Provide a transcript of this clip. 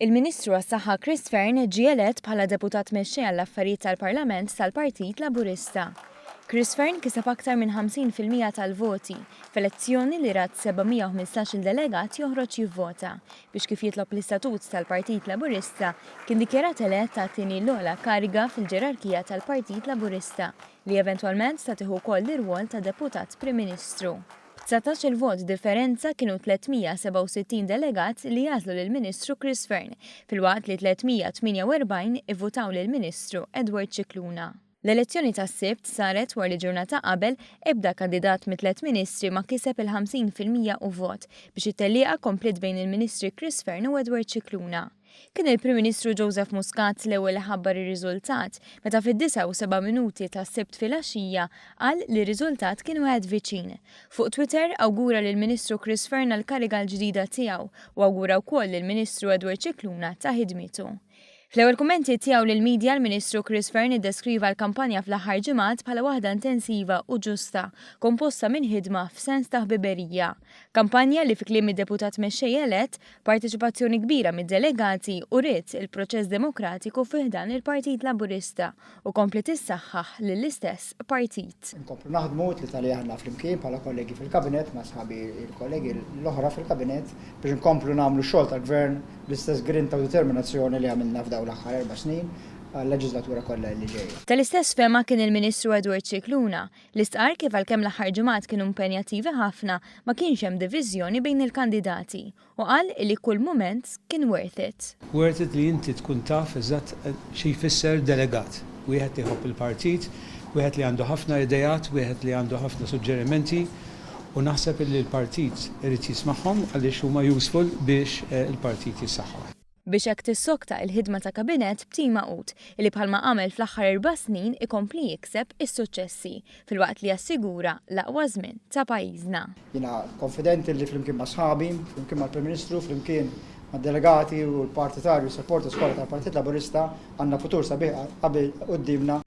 Il-Ministru għas-Saħħa Chris Fearn ġie elett bħala deputat mexxej għall-affarijiet tal-Parlament tal-Partit Laburista. Chris Fearn kiseb aktar minn 50% tal-voti f'elezzjoni li rat 715 delegat joħroġ jivvota biex kif jitlob l-istatut tal-Partit Laburista kien dikjarat elett ta' tieni l-ogħla kariga fil-ġerarkija tal-Partit Laburista li eventwalment sta tieħu wkoll l-irwol ta' deputat Prim Ministru. 19 il-vot differenza kienu 367 delegat li jażlu lill-Ministru Chris Fearn, fil-waqt li 348 ivvutaw lill-Ministru Edward Cicluna. L-elezzjoni tas-Sibt saret wara li ġurnata qabel ebda kandidat mit-3 ministri ma kiseb il-50% u vot biex it-tellieqa komplet bejn il-Ministri Chris Fearn u Edward Cicluna. Kien il-Prim Ministru Joseph Muscat l-ewwel ħabbar ir-riżultat meta fid-9 minuti tas-Sibt filgħaxija qal li r-riżultat kien wieħed viċin. Fuq Twitter awgura lill-Ministru Chris Fearn għall-kariga l-ġdida tiegħu u awgura wkoll lill-Ministru Edward Cicluna ta' ħidmitu. Fl-ewwel kummenti tiegħu lill-medja l-Ministru Chris Fearn iddeskriva l-kampanja fl-aħħar ġimgħat bħala waħda intensiva u ġusta, komposta minn ħidma f'sens ta' ħbiberija. Kampanja li fi kliem id-deputat mexxej elett parteċipazzjoni kbira mid-delegati u ried il-proċess demokratiku fih dan il-Partit Laburista u komplet issaħħaħ lill-istess partit. Nkomplu naħdmu li aħna flimkien bħala kollegi fil-kabinet ma' sħabi il-kollegi l-oħra fil-kabinet biex nkomplu nagħmlu xogħol tal-gvern bl-istess grinta u determinazzjoni li għamilna f'dawn l-aħħar 4 snin għall-leġislatura kollha li ġejja. Tal-istess fema kien il-Ministru Edward Cicluna li stqar kif għalkemm l-aħħar ġimgħat kienu impenjattivi ħafna ma kienx hemm diviżjoni bejn il-kandidati u qal li kull mument kien worth it. Worth it li inti tkun taf eżatt xi jfisser delegat. Wieħed iħobb il-partit, wieħed li għandu ħafna idejat, wieħed li għandu ħafna suġġerimenti u naħseb li l-partit irid jismagħhom għaliex huma useful biex il-partit jissaħħaħ. Biex hekk tissokta l-ħidma ta' kabinet b'tim maqut li bħalma għamel fl-aħħar 4 snin ikompli jikseb is-suċċessi filwaqt li jassigura l-aqwa żmien ta' pajjiżna. Jiena konfidenti li flimkien ma' sħabi, flimkien mal-Prim Ministru, flimkien mad-delegati u l-partitarju support skola tal-Partit Laburista għandna futur sabiħ qabel qudiemna.